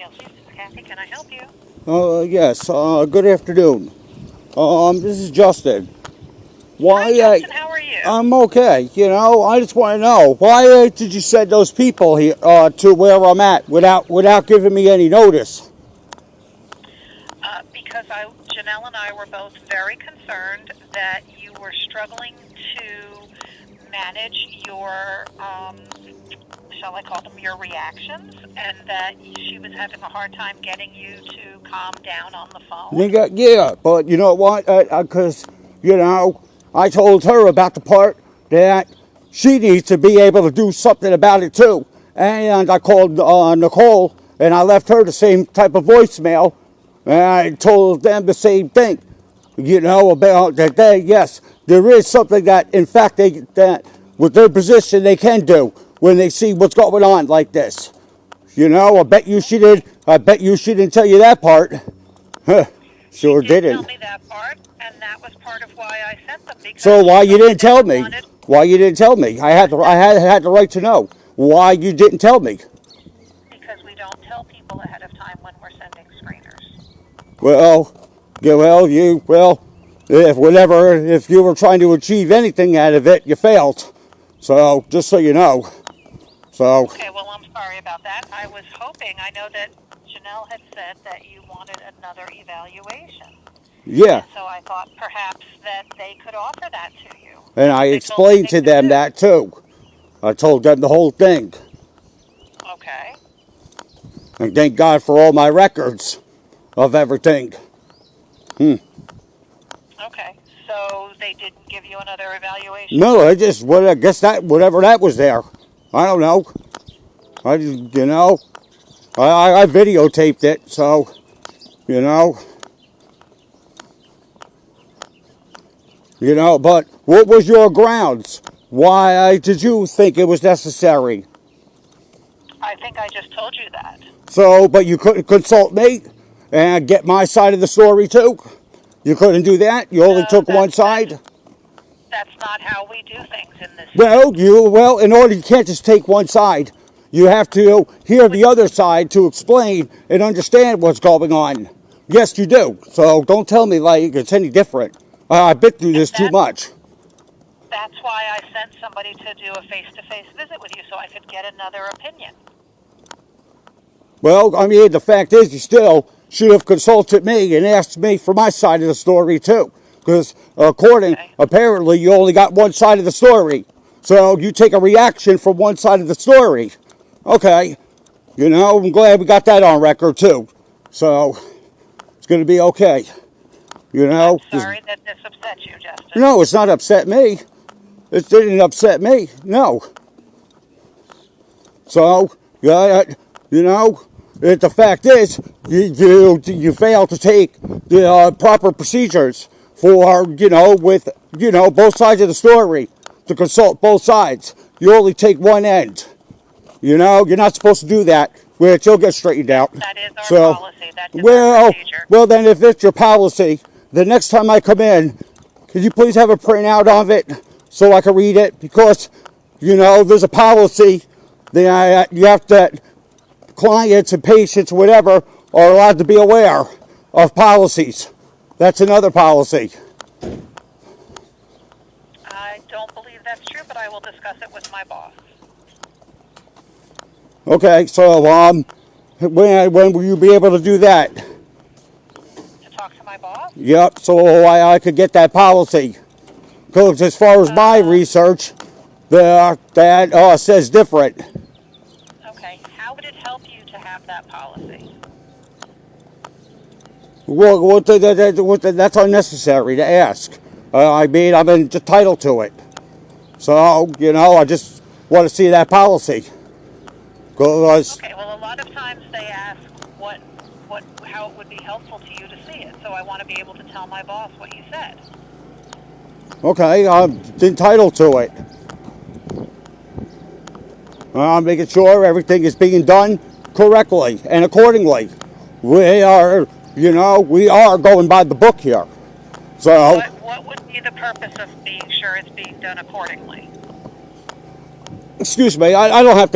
PLC, this is Kathy. Can I help you? Yes. Good afternoon. This is Justin. Hi, Justin. How are you? I'm okay. I just want to know why did you send those people here to where I'm at without giving me any notice? Because Janelle and I were both very concerned that you were struggling to manage your, shall I call them, your reactions, and that she was having a hard time getting you to calm down on the phone. Yeah, but you know what? Because I told her about the part that she needs to be able to do something about it too. And I called Nicole, and I left her the same type of voicemail. And I told them the same thing. About that yes, there is something that, in fact, that with their position they can do when they see what's going on like this. I bet you she did. I bet you she didn't tell you that part. Huh, sure She did didn't. tell me that part, and that was part of why I sent them. Because So why you didn't tell me? wanted, Why you didn't tell me? I had the right to know. Why you didn't tell me? because we don't tell people ahead of time when we're sending screeners. Well, if you were trying to achieve anything out of it, you failed. So just so you know. So Okay, well, I'm sorry about that. I was hoping, I know that Janelle had said that you wanted another evaluation. yeah, And so I thought perhaps that they could offer that to you. and I They told me explained they to could them do. that too. I told them the whole thing, Okay. and thank God for all my records of everything. Okay. So they didn't give you another evaluation? No, I guess that whatever that was there. I don't know. I just, I videotaped it, so, you know. But what was your grounds? Why did you think it was necessary? I think I just told you that. So, but you couldn't consult me and get my side of the story too? You couldn't do that? You only No, took one side? that's not how we do things in this Well, field. in order, you can't just take one side. You have to hear the other side to explain and understand what's going on. Yes, you do. So don't tell me like it's any different. I've been through And this too much. that's why I sent somebody to do a face-to-face visit with you so I could get another opinion. Well, I mean, the fact is, you still should have consulted me and asked me for my side of the story too. Because apparently, you only got one side of the story. So you take a reaction from one side of the story. Okay, I'm glad we got that on record too. So it's going to be okay. I'm sorry that this upset you, Justin. No, it's not upset me. It didn't upset me. No. So, the fact is, you fail to take the proper procedures for, with, both sides of the story, to consult both sides. You only take one end. You're not supposed to do that, which you'll get straightened out. That is our policy. That is our procedure. Well, then, if it's your policy, the next time I come in, could you please have a printout of it so I can read it? Because, there's a policy that you have to, clients and patients, whatever, are allowed to be aware of policies. That's another policy. I don't believe that's true, but I will discuss it with my boss. Okay, so when will you be able to do that? To talk to my boss? Yep, so I could get that policy. Because as far as my research, that says different. Okay, how would it help you to have that policy? Well, that's unnecessary to ask. I mean, I'm entitled to it. So, I just want to see that policy. Okay, well, a lot of times they ask how it would be helpful to you to see it. So I want to be able to tell my boss what you said. Okay, I'm entitled to it. I'm making sure everything is being done correctly and accordingly. We are going by the book here. So, what would be the purpose of being sure it's being done accordingly? excuse me, I don't have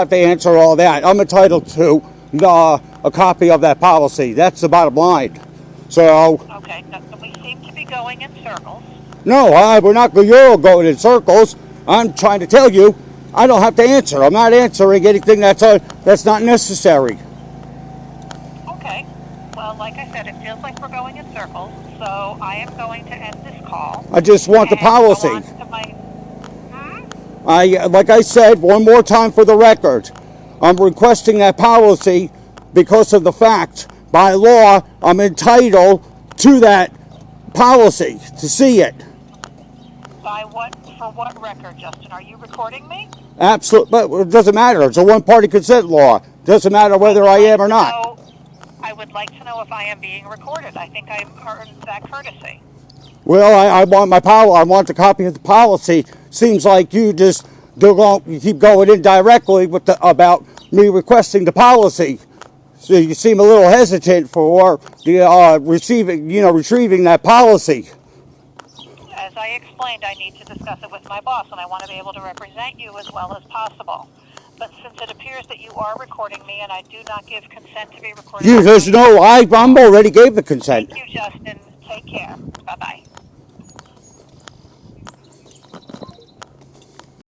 to answer all that. I'm entitled to a copy of that policy. That's the bottom line. So, Okay, no, we seem to be going in circles. no, we're not. You're going in circles. I'm trying to tell you, I don't have to answer. I'm not answering anything that's not necessary. Okay. Well, like I said, it feels like we're going in circles, so I am going to end this call. I just want the and go policy. on to my... Like I said, one more time for the record, I'm requesting that policy because of the fact, by law, I'm entitled to that policy, to see it. By what? For what record, Justin? Are you recording me? Absolutely, but it doesn't matter. It's a one-party consent law. Doesn't matter whether I am or not. I would like to know if I am being recorded. I think I earned that courtesy. Well, I want my power. I want the copy of the policy. Seems like you just you keep going indirectly with about me requesting the policy. So you seem a little hesitant for the retrieving that policy. As I explained, I need to discuss it with my boss, and I want to be able to represent you as well as possible. But since it appears that you are recording me, and I do not give consent to be recorded... I'm already gave the consent. Thank you, Justin. Take care. Bye-bye.